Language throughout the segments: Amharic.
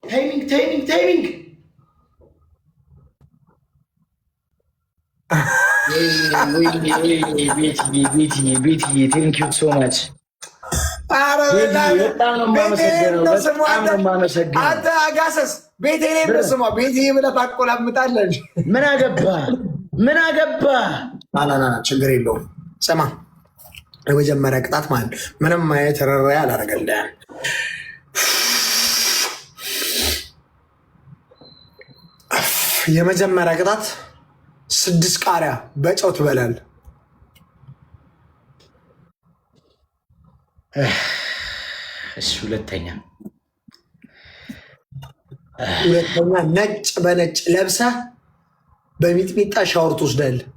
ታይሚንግ ቤቲ ቴንክ ዩ ሶ ማች። አንተ አጋሰስ ቤቴ ስማ ቤቴ ብለህ ታቆላምጣለህ። ምን አገባ? ችግር የለውም። ስማ የመጀመሪያ ቅጣት ማለት ምንም አይነት ርኅራኄ አላደረገልህም። የመጀመሪያ ቅጣት 6 ቃሪያ በጨው ትበላለህ። እሺ ሁለተኛ ነጭ በነጭ ለብሰህ በሚጥሚጣ ሻወር ትወስዳለህ።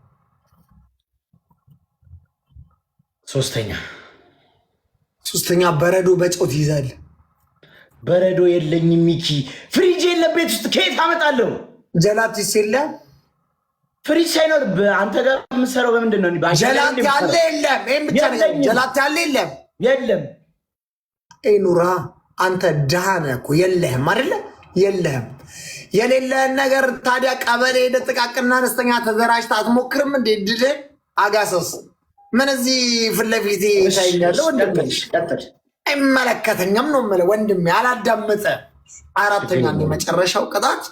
ሶስተኛ በረዶ በጨው ትይዛለህ። በረዶ የለኝም ሚኪ፣ ፍሪጅ የለም ቤት ውስጥ ከየት አመጣለሁ? ጀላቲስ የለም። ፍሪጅ ሳይኖር አንተ ጋር የምትሰራው በምንድን ነው? ጀላት ያለ የለም። ይሄን ብቻ ነው። ጀላት ያለ የለም። ኑራ አንተ ድሃ ነህ እኮ የለህም አይደለ? የለህም። የሌለህን ነገር ታዲያ ቀበሌ ሄደህ ጥቃቅንና አነስተኛ ተደራጅተህ አትሞክርም እንዴ? ድል አጋሰስ ምን እዚህ ፊት ለፊት ታይኛለህ? አይመለከተኝም ነው የምልህ ወንድሜ፣ አላዳምጠ። አራተኛ የመጨረሻው ቅጣት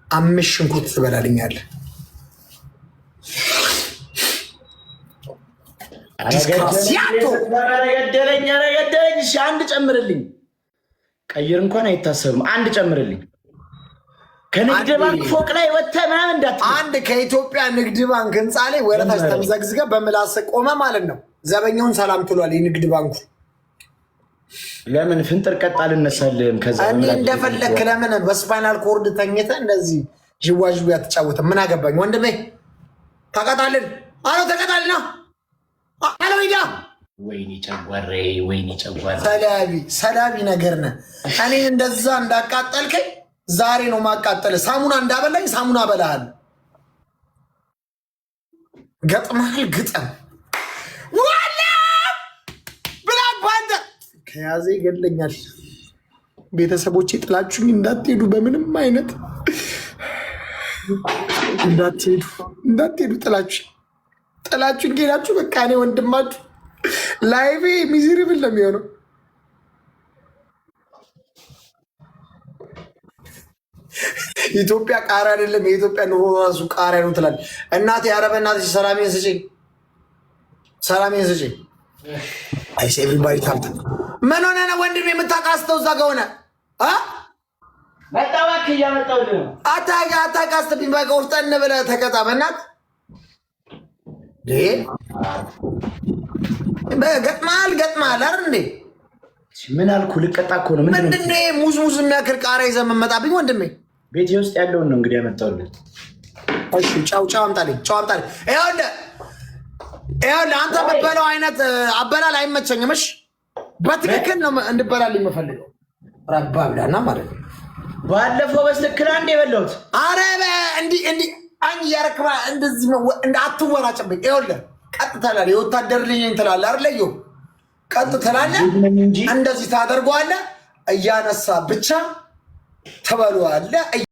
5 ሽንኩርት ትበላልኛለህ። ረገደለኝ። እሺ አንድ ጨምርልኝ። ቀይር እንኳን አይታሰብም። አንድ ጨምርልኝ። ከንግድ ባንክ ፎቅ ላይ ወጥተህ ምናምን አንድ ከኢትዮጵያ ንግድ ባንክ ህንፃ ላይ ወረታች ተምዘግዝገህ በምላስ ቆመ ማለት ነው። ዘበኛውን ሰላም ትሏል። የንግድ ባንኩ ለምን ፍንጥር ቀጥ አልነሳልህም? ከዛ እንደፈለክ ለምን በስፓይናል ኮርድ ተኝተህ እንደዚህ ዥዋዥዌ አትጫወትም? ምን አገባኝ ወንድሜ። ተቀጣልን ተቀጣልና አሎ ሂዳ። ወይኔ ጨጓሬ ሰላቢ ነገር ነህ። እኔን እንደዛ እንዳቃጠልከኝ ዛሬ ነው ማቃጠል። ሳሙና እንዳበላኝ ሳሙና በላሃል። ገጥመሃል ግጠም ዋላ ብላ ባንተ ከያዘ ይገለኛል። ቤተሰቦቼ ጥላችሁኝ እንዳትሄዱ፣ በምንም አይነት እንዳትሄዱ። ጥላችሁኝ ሄዳችሁ በቃ እኔ ወንድማችሁ ላይቬ ሚዝርብል ነው የሚሆነው። ኢትዮጵያ ቃሪያ አይደለም፣ የኢትዮጵያ ኑሮ ራሱ ቃሪያ ነው ትላለህ። እናቴ አረበ እናትሽ ሰላሜን ስጪኝ። አይስ ኤቭሪባዲ ታምት ምን ሆነ ነው ወንድም የምታቃስተው? እዛ ጋ ሆነ መጣባክ እያመጣው ነው። አታቃስትብኝ። በቃ ውፍጠን ብለህ ተቀጣ። በእናትህ ገጥመሃል አይደል እንዴ? ምን አልኩ? ልቀጣ እኮ ነው። ምንድን ነው ሙዝ የሚያክል ቃሪያ ይዘህ የምትመጣብኝ ወንድሜ? ቤቴ ውስጥ ያለውን ነው እንግዲህ ያመጣሁልህ። እሺ ጫው አምጣልኝ። ይኸውልህ አንተ የምትበላው አይነት አበላል አይመቸኝም። እሺ በትክክል ነው እንድበላልኝ የምፈልገው። ረባ ብላና ማለት ነው። ባለፈው በትክክል አንድ የበላሁት። አረ እንዲህ እያረክባ እንደዚህ አትወራጭብኝ። ይኸውልህ ቀጥ ትላለህ። የወታደር ልጅ ትላለህ አይደል? ቀጥ ትላለህ። እንደዚህ ታደርገዋለህ። እያነሳ ብቻ ትበለዋለህ።